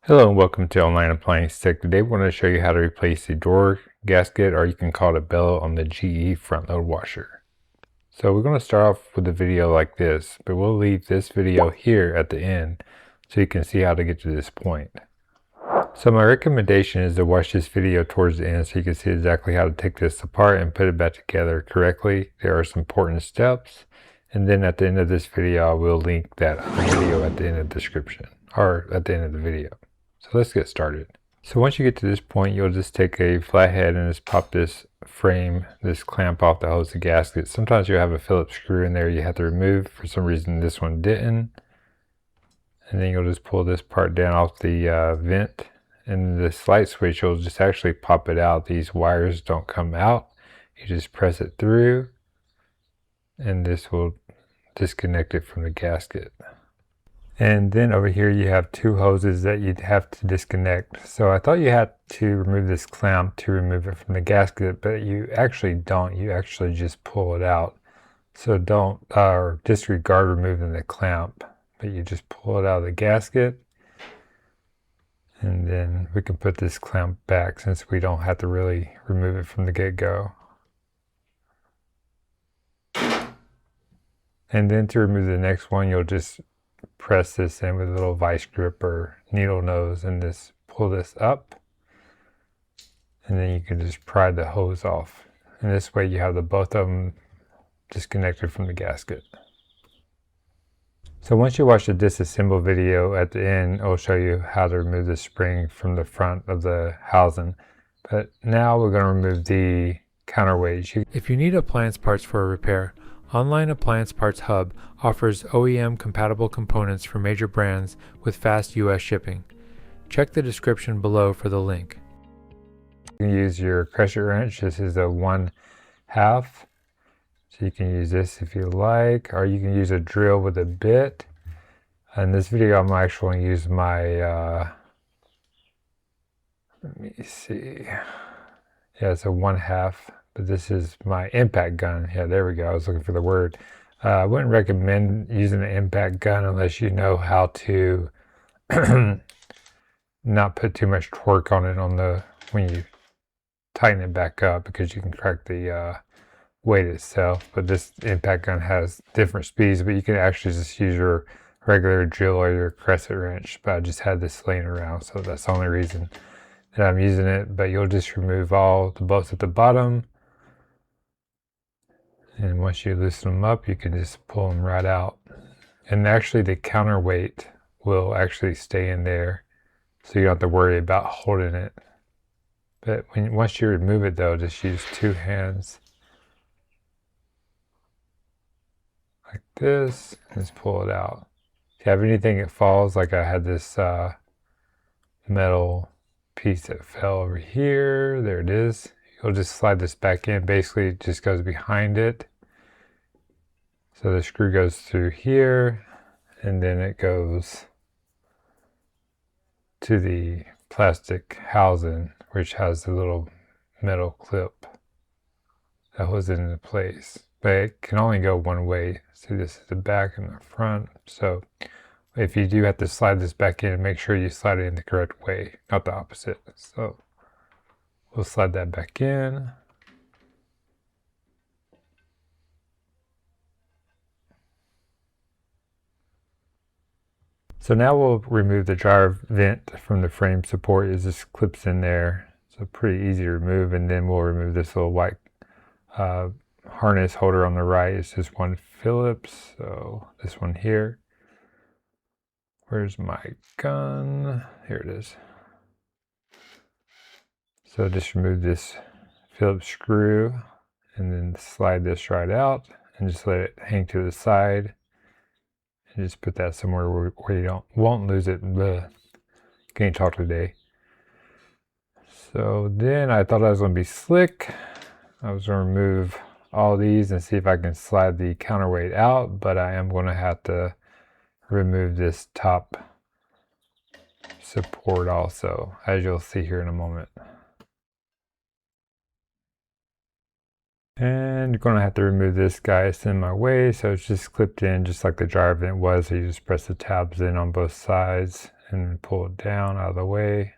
Hello and welcome to Online Appliance Tech. Today we're going to show you how to replace the door gasket, or you can call it a bellow, on the GE front load washer. So we're going to start off with a video like this, but we'll leave this video here at the end so you can see how to get to this point. So my recommendation is to watch this video towards the end so you can see exactly how to take this apart and put it back together correctly. There are some important steps, and then at the end of this video I will link that video at the end of the description, or at the end of the video. So let's get started. So once you get to this point, you'll just take a flathead and just pop this frame, this clamp off that holds the gasket. Sometimes you'll have a Phillips screw in there you have to remove. For some reason this one didn't. And then you'll just pull this part down off the vent. And this light switch, you'll just actually pop it out. These wires don't come out. You just press it through and this will disconnect it from the gasket. And then over here you have two hoses that you'd have to disconnect. So I thought you had to remove this clamp to remove it from the gasket, but you actually don't. You actually just pull it out. So don't disregard removing the clamp, but you just pull it out of the gasket. And then we can put this clamp back since we don't have to really remove it from the get-go. And then to remove the next one, you'll just press this in with a little vice grip or needle nose and just pull this up, and then you can just pry the hose off, and this way you have the both of them disconnected from the gasket. So once you watch the disassemble video at the end, it'll show you how to remove the spring from the front of the housing, but now we're going to remove the counterweights. If you need appliance parts for a repair, Online Appliance Parts Hub offers OEM-compatible components for major brands with fast US shipping. Check the description below for the link. You can use your crescent wrench. This is a 1/2. So you can use this if you like, or you can use a drill with a bit. In this video I'm actually going to use my, let me see, yeah, it's a 1/2. But this is my impact gun. Yeah, there we go. I was looking for the word. I wouldn't recommend using an impact gun unless you know how to not put too much torque on it when you tighten it back up, because you can crack the weight itself. But this impact gun has different speeds, but you can actually just use your regular drill or your crescent wrench. But I just had this laying around, so that's the only reason that I'm using it. But you'll just remove all the bolts at the bottom. And once you loosen them up, you can just pull them right out. And actually the counterweight will actually stay in there, so you don't have to worry about holding it. But once you remove it though, just use two hands like this and just pull it out. If you have anything that falls, like I had this metal piece that fell over here, there it is. You'll just slide this back in. Basically it just goes behind it. So the screw goes through here, and then it goes to the plastic housing, which has the little metal clip that holds it into place. But it can only go one way. See, this is the back and the front. So if you do have to slide this back in, make sure you slide it in the correct way, not the opposite. So we'll slide that back in. So now we'll remove the dryer vent from the frame support. It just clips in there. So pretty easy to remove. And then we'll remove this little white harness holder on the right. It's just one Phillips. So this one here. Where's my gun? Here it is. So just remove this Phillips screw and then slide this right out and just let it hang to the side. And just put that somewhere where you won't lose it. Can't talk today. So then I thought I was going to be slick. I was going to remove all these and see if I can slide the counterweight out, but I am going to have to remove this top support also, as you'll see here in a moment. And you're going to have to remove this guy. It's in my way, so it's just clipped in just like the dryer vent was. So you just press the tabs in on both sides and then pull it down out of the way.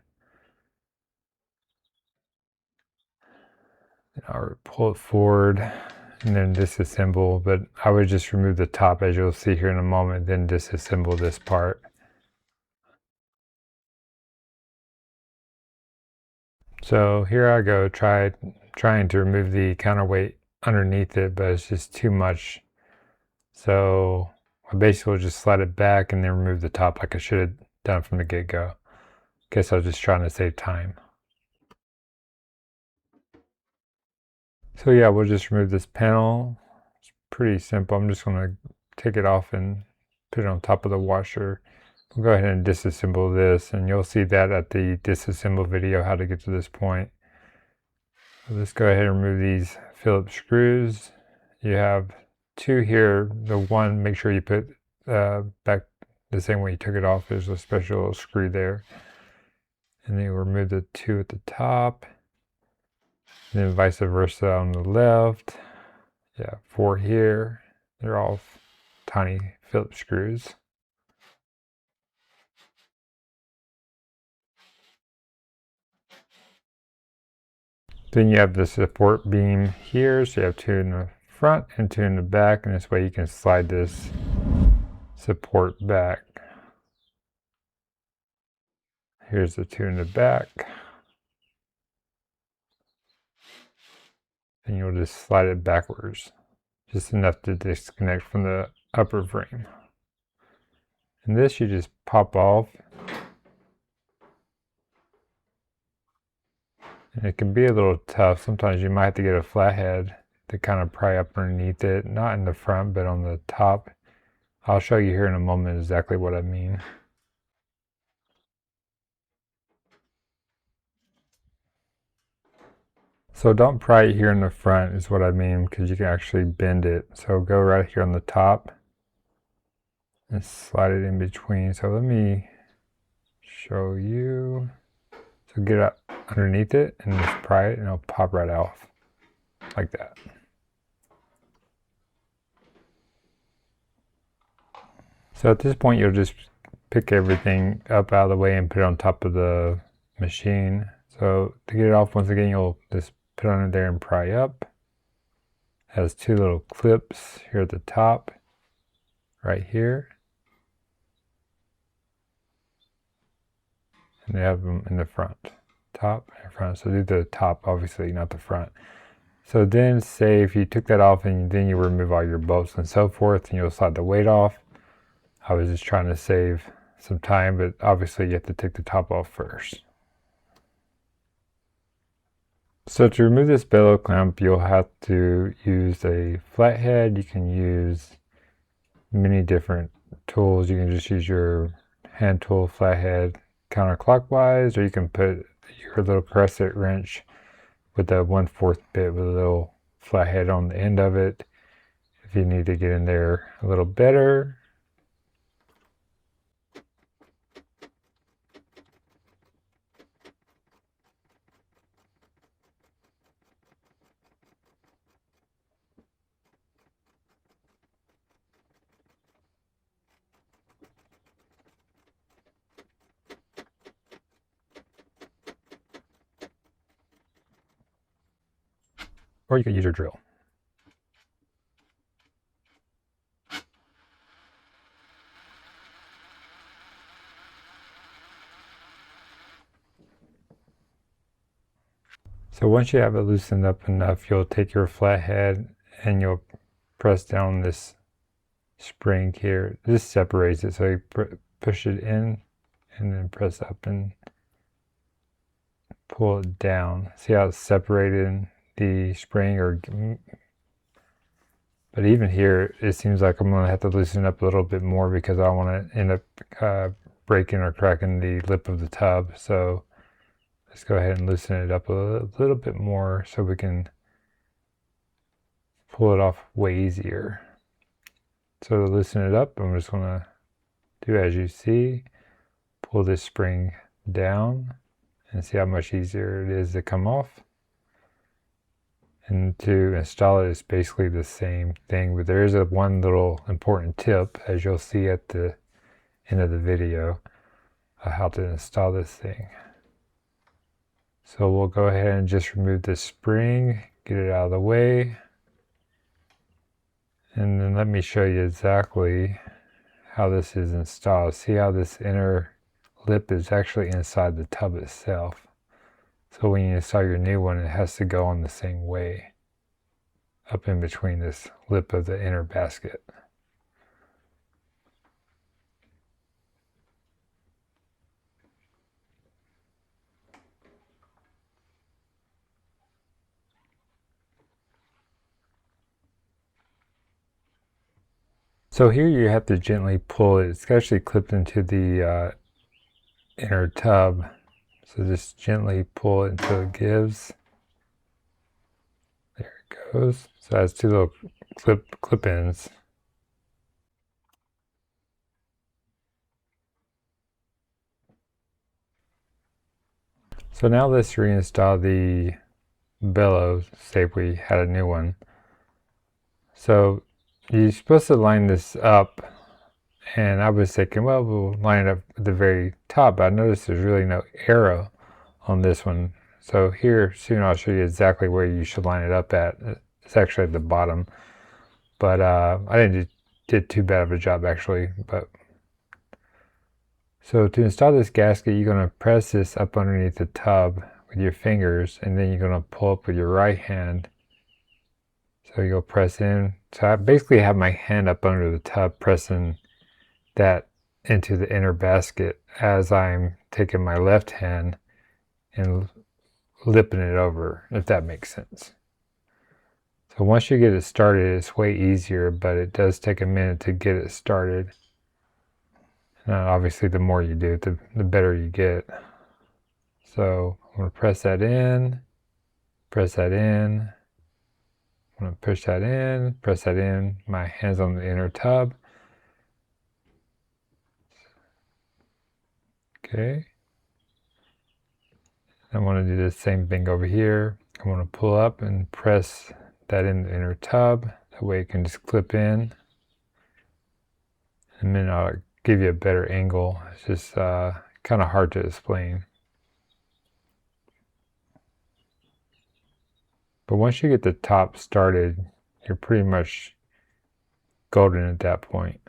I'll pull it forward and then disassemble, but I would just remove the top, as you'll see here in a moment, then disassemble this part. So here I go, trying to remove the counterweight underneath it, but it's just too much. So I basically will just slide it back and then remove the top like I should have done from the get-go. Guess I was just trying to save time. So yeah, we'll just remove this panel. It's pretty simple. I'm just going to take it off and put it on top of the washer. We'll go ahead and disassemble this, and you'll see that at the disassemble video, how to get to this point. So let's go ahead and remove these Phillips screws. You have two here. The one, make sure you put back the same way you took it off. There's a special screw there. And then we'll remove the two at the top. And then vice versa on the left. Yeah, 4 here. They're all tiny Phillips screws. Then you have the support beam here. So you have 2 in the front and 2 in the back. And this way you can slide this support back. Here's the 2 in the back. And you'll just slide it backwards, just enough to disconnect from the upper frame. And this you just pop off. And it can be a little tough. Sometimes you might have to get a flathead to kind of pry up underneath it, not in the front, but on the top. I'll show you here in a moment exactly what I mean. So don't pry it here in the front is what I mean, because you can actually bend it. So go right here on the top and slide it in between. So let me show you. So get up underneath it and just pry it and it'll pop right off like that. So at this point you'll just pick everything up out of the way and put it on top of the machine. So to get it off, once again, you'll just put it under there and pry up. It has 2 little clips here at the top, right here. And they have them in the front, top and front. So do the top, obviously, not the front. So then say if you took that off and then you remove all your bolts and so forth, and you'll slide the weight off. I was just trying to save some time, but obviously you have to take the top off first. So to remove this bellow clamp, you'll have to use a flathead. You can use many different tools. You can just use your hand tool flathead counterclockwise, or you can put your little crescent wrench with a 1/4 bit with a little flathead on the end of it if you need to get in there a little better. Or you can use your drill. So once you have it loosened up enough, you'll take your flathead and you'll press down this spring here. This separates it, so you push it in and then press up and pull it down. See how it's separated the spring? But even here, it seems like I'm going to have to loosen up a little bit more because I don't want to end up breaking or cracking the lip of the tub. So let's go ahead and loosen it up a little bit more so we can pull it off way easier. So to loosen it up, I'm just going to do as you see, pull this spring down and see how much easier it is to come off. And to install it is basically the same thing, but there is one little important tip, as you'll see at the end of the video. how to install this thing. So we'll go ahead and just remove this spring, get it out of the way. And then let me show you exactly how this is installed. See how this inner lip is actually inside the tub itself. So when you install your new one, it has to go on the same way, up in between this lip of the inner basket. So here you have to gently pull it. It's actually clipped into the inner tub. So just gently pull it until it gives. There it goes. So it has two little clip ends. So now let's reinstall the bellows, say if we had a new one. So you're supposed to line this up, and I was thinking, well, we'll line it up at the very top, but I noticed there's really no arrow on this one. So here, soon I'll show you exactly where you should line it up at. It's actually at the bottom, but I didn't did too bad of a job actually. But so to install this gasket, you're going to press this up underneath the tub with your fingers, and then you're going to pull up with your right hand. So you'll press in. So I basically have my hand up under the tub pressing that into the inner basket as I'm taking my left hand and lipping it over, if that makes sense. So once you get it started, it's way easier, but it does take a minute to get it started. Obviously, the more you do it, the better you get. So I'm going to press that in, press that in. I'm going to push that in, press that in. My hand's on the inner tub. Okay. I want to do the same thing over here. I want to pull up and press that in the inner tub. That way it can just clip in. And then I'll give you a better angle. It's just kind of hard to explain. But once you get the top started, you're pretty much golden at that point.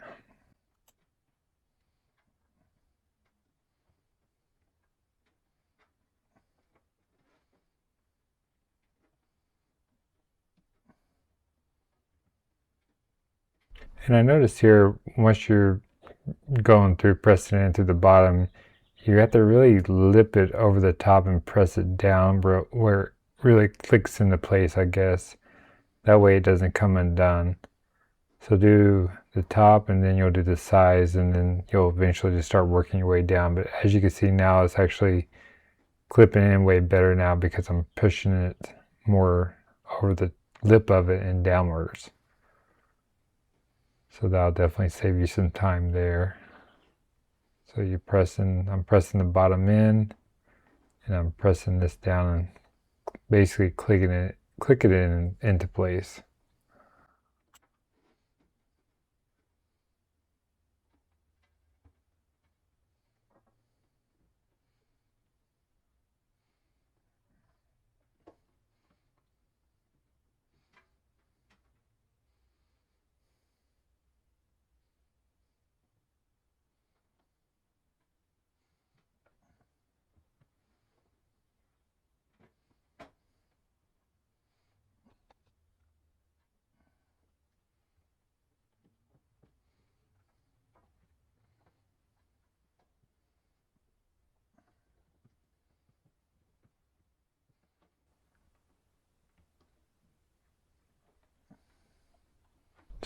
And I noticed here, once you're going through pressing it into the bottom, you have to really lip it over the top and press it down where it really clicks into place, I guess. That way it doesn't come undone. So do the top and then you'll do the sides, and then you'll eventually just start working your way down. But as you can see now, it's actually clipping in way better now because I'm pushing it more over the lip of it and downwards. So that'll definitely save you some time there. So I'm pressing the bottom in, and I'm pressing this down and basically clicking it into place.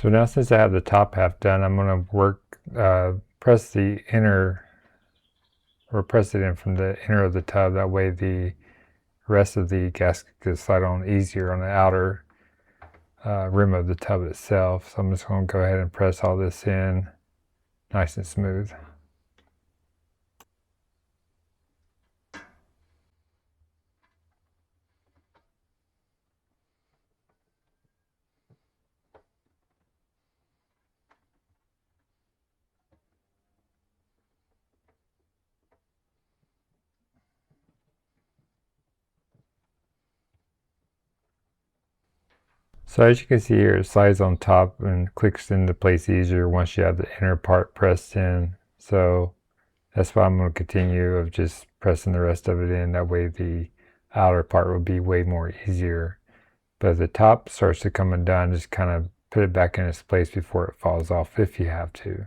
So now since I have the top half done, I'm going to press the inner, or press it in from the inner of the tub. That way the rest of the gasket can slide on easier on the outer rim of the tub itself. So I'm just going to go ahead and press all this in nice and smooth. So as you can see here, it slides on top and clicks into place easier once you have the inner part pressed in. So that's why I'm going to continue of just pressing the rest of it in. That way the outer part will be way more easier. But if the top starts to come undone, just kind of put it back in its place before it falls off if you have to.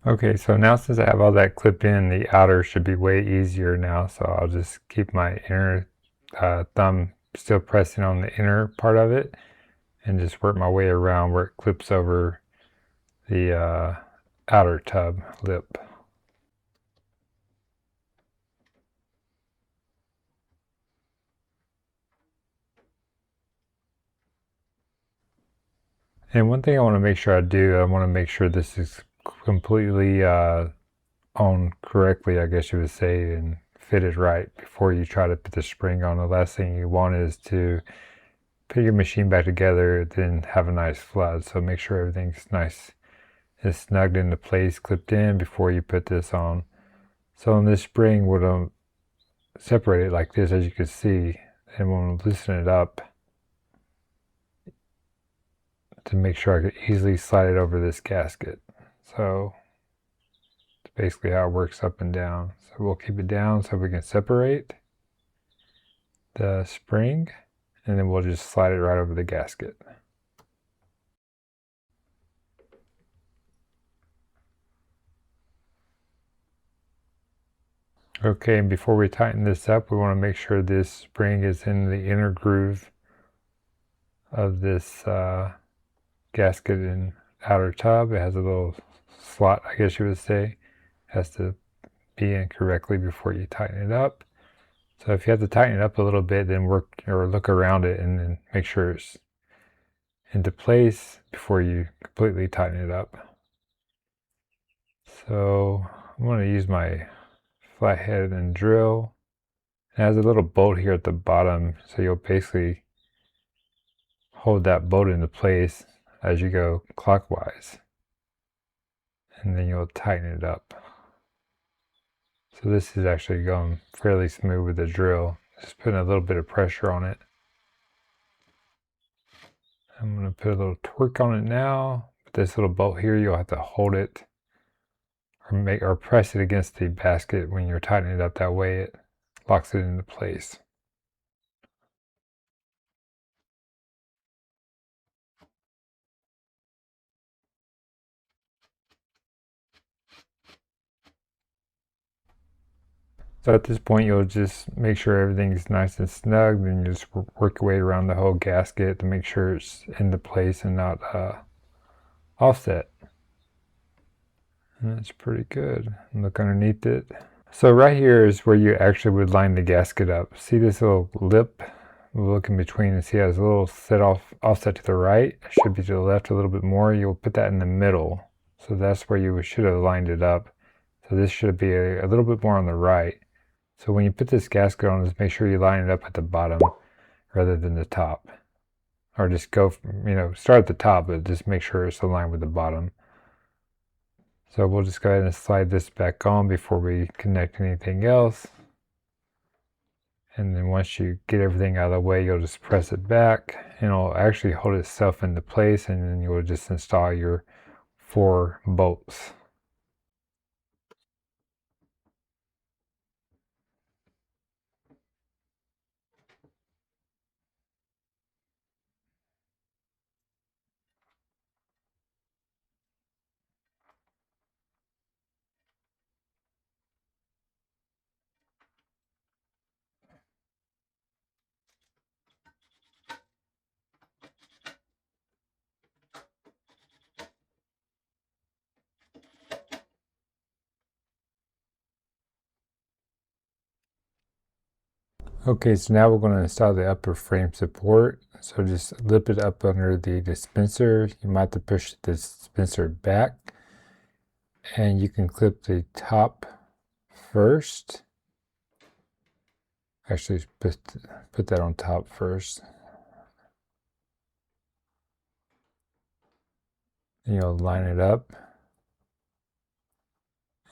Okay, so now since I have all that clipped in, the outer should be way easier now. So I'll just keep my inner thumb still pressing on the inner part of it and just work my way around where it clips over the outer tub lip. And one thing I want to make sure I want to make sure this is completely on correctly, I guess you would say, and fitted right before you try to put the spring on. The last thing you want is to put your machine back together, then have a nice flood. So make sure everything's nice and snugged into place, clipped in before you put this on. So on this spring, we're going to separate it like this, as you can see, and we'll loosen it up to make sure I can easily slide it over this gasket. So it's basically how it works up and down. So we'll keep it down so we can separate the spring, and then we'll just slide it right over the gasket. Okay, and before we tighten this up, we want to make sure this spring is in the inner groove of this gasket and outer tub. It has a little slot, I guess you would say. It has to be in correctly before you tighten it up. So if you have to tighten it up a little bit, then work or look around it and then make sure it's into place before you completely tighten it up. So I'm going to use my flathead and drill. It has a little bolt here at the bottom, so you'll basically hold that bolt into place as you go clockwise, and then you'll tighten it up. So this is actually going fairly smooth with the drill, just putting a little bit of pressure on it. I'm going to put a little torque on it now. With this little bolt here, you'll have to hold it or press it against the basket when you're tightening it up. That way it locks it into place. So at this point, you'll just make sure everything's nice and snug. Then you just work your way around the whole gasket to make sure it's into place and not offset. And that's pretty good. Look underneath it. So right here is where you actually would line the gasket up. See this little lip? We'll look in between and see it has a little offset to the right. It should be to the left a little bit more. You'll put that in the middle. So that's where you should have lined it up. So this should be a little bit more on the right. So when you put this gasket on, just make sure you line it up at the bottom rather than the top. Or just go, start at the top, but just make sure it's aligned with the bottom. So we'll just go ahead and slide this back on before we connect anything else. And then once you get everything out of the way, you'll just press it back and it'll actually hold itself into place, and then you'll just install your 4 bolts. Okay, so now we're going to install the upper frame support. So just lift it up under the dispenser. You might have to push the dispenser back, and you can clip the top first. Actually, put that on top first. And you'll line it up.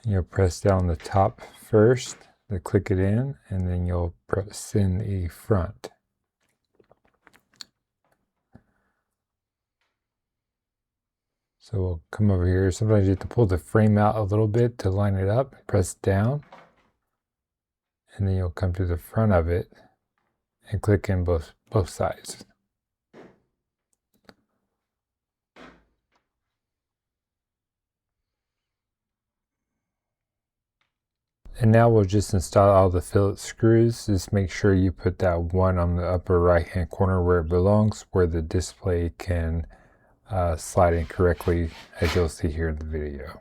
You'll press down the top first to click it in, and then you'll press in the front. So we'll come over here. Sometimes you have to pull the frame out a little bit to line it up. Press down, and then you'll come to the front of it and click in both sides. And now we'll just install all the Phillips screws. Just make sure you put that one on the upper right hand corner where it belongs, where the display can slide in correctly, as you'll see here in the video.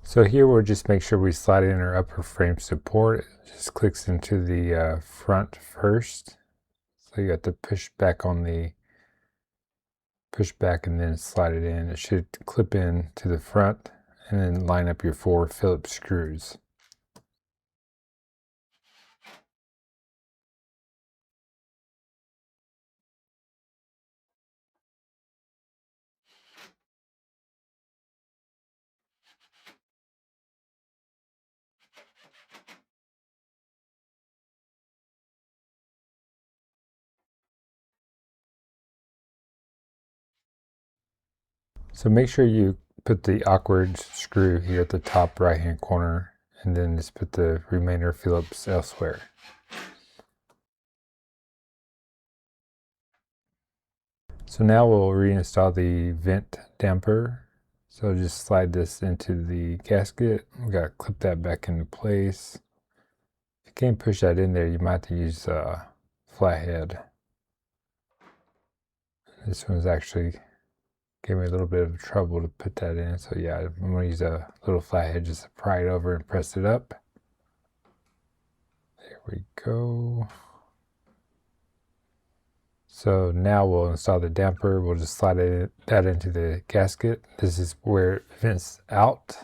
So here we'll just make sure we slide in our upper frame support. It just clicks into the front first. So you have to push back and then slide it in. It should clip in to the front and then line up your 4 Phillips screws. So make sure you put the awkward screw here at the top right hand corner, and then just put the remainder Phillips elsewhere. So now we'll reinstall the vent damper. So just slide this into the gasket. We got to clip that back into place. If you can't push that in there, you might have to use a flathead. This one's actually gave me a little bit of trouble to put that in. So yeah, I'm going to use a little flathead just to pry it over and press it up. There we go. So now we'll install the damper. We'll just slide that into the gasket. This is where it vents out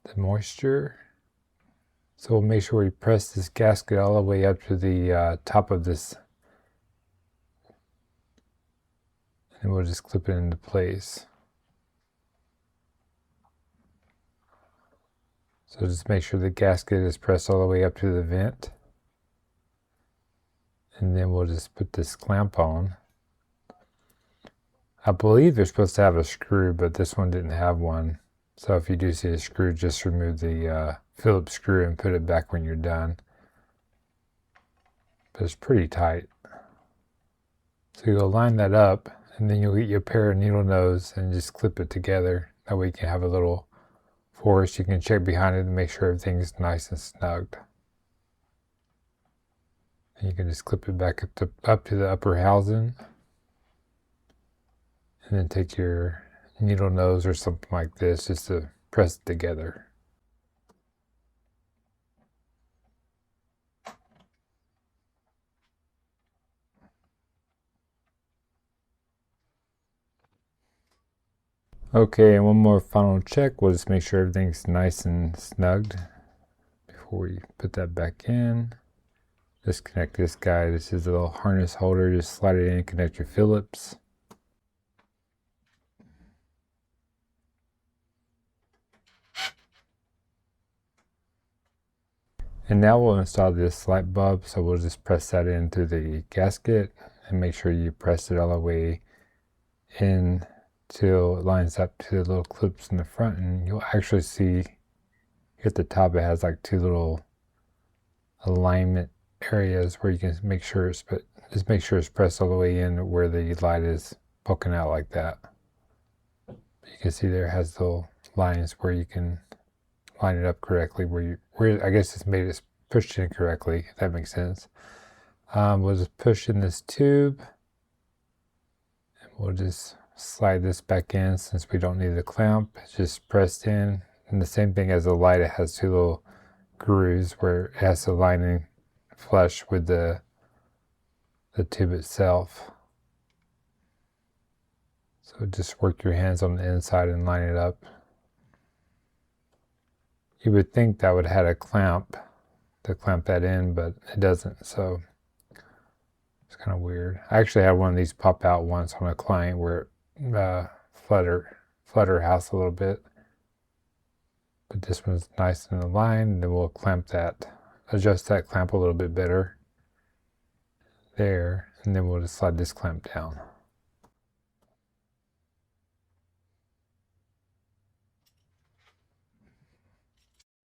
the moisture. So we'll make sure we press this gasket all the way up to the top of this. And we'll just clip it into place. So just make sure the gasket is pressed all the way up to the vent. And then we'll just put this clamp on. I believe they're supposed to have a screw, but this one didn't have one. So if you do see a screw, just remove the Phillips screw and put it back when you're done. But it's pretty tight. So you'll line that up, and then you'll get your pair of needle nose and just clip it together. That way you can have a little force. You can check behind it and make sure everything's nice and snug. And you can just clip it back up to the upper housing. And then take your needle nose or something like this just to press it together. Okay, and one more final check. We'll just make sure everything's nice and snugged before we put that back in. Disconnect this guy. This is a little harness holder. Just slide it in, connect your Phillips. And now we'll install this light bulb. So we'll just press that into the gasket and make sure you press it all the way in till it lines up to the little clips in the front. And you'll actually see here at the top it has like 2 little alignment areas where you can make sure just make sure it's pressed all the way in where the light is poking out like that. You can see there it has little lines where you can line it up correctly where weird. I guess it's made it pushed in correctly, if that makes sense. We'll just push in this tube. And we'll just slide this back in since we don't need the clamp. It's just pressed in. And the same thing as the light, it has two little grooves where it has to line in flush with the tube itself. So just work your hands on the inside and line it up. You would think that would have had a clamp to clamp that in, but it doesn't, so it's kind of weird. I actually had one of these pop out once on a client where it flutter house a little bit. But this one's nice and aligned, and then we'll clamp that, adjust that clamp a little bit better. There, and then we'll just slide this clamp down.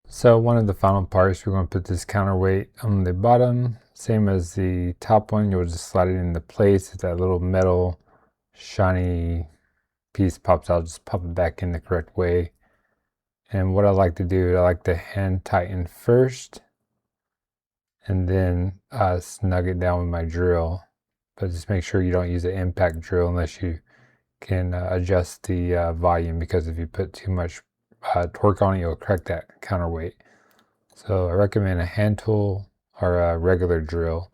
So one of the final parts, we're going to put this counterweight on the bottom, same as the top one. You'll just slide it into place. If that little metal shiny piece pops out, just pop it back in the correct way. And what I like to do, I like to hand tighten first and then snug it down with my drill. But just make sure you don't use an impact drill unless you can adjust the volume, because if you put too much torque on it, you'll crack that counterweight. So I recommend a hand tool or a regular drill.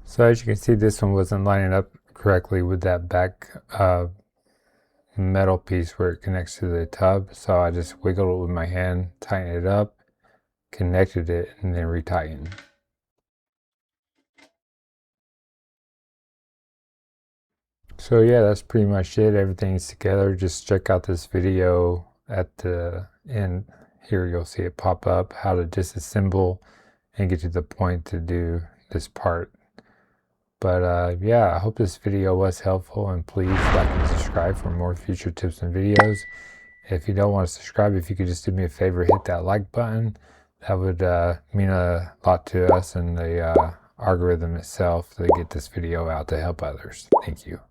So as you can see, this one wasn't lining up correctly with that back metal piece where it connects to the tub. So I just wiggled it with my hand, tightened it up, connected it, and then retightened. So yeah, that's pretty much it. Everything's together. Just check out this video at the end. Here you'll see it pop up, how to disassemble and get to the point to do this part. But yeah, I hope this video was helpful, and please like and subscribe for more future tips and videos. If you don't want to subscribe, if you could just do me a favor, hit that like button. That would mean a lot to us and the algorithm itself to get this video out to help others. Thank you.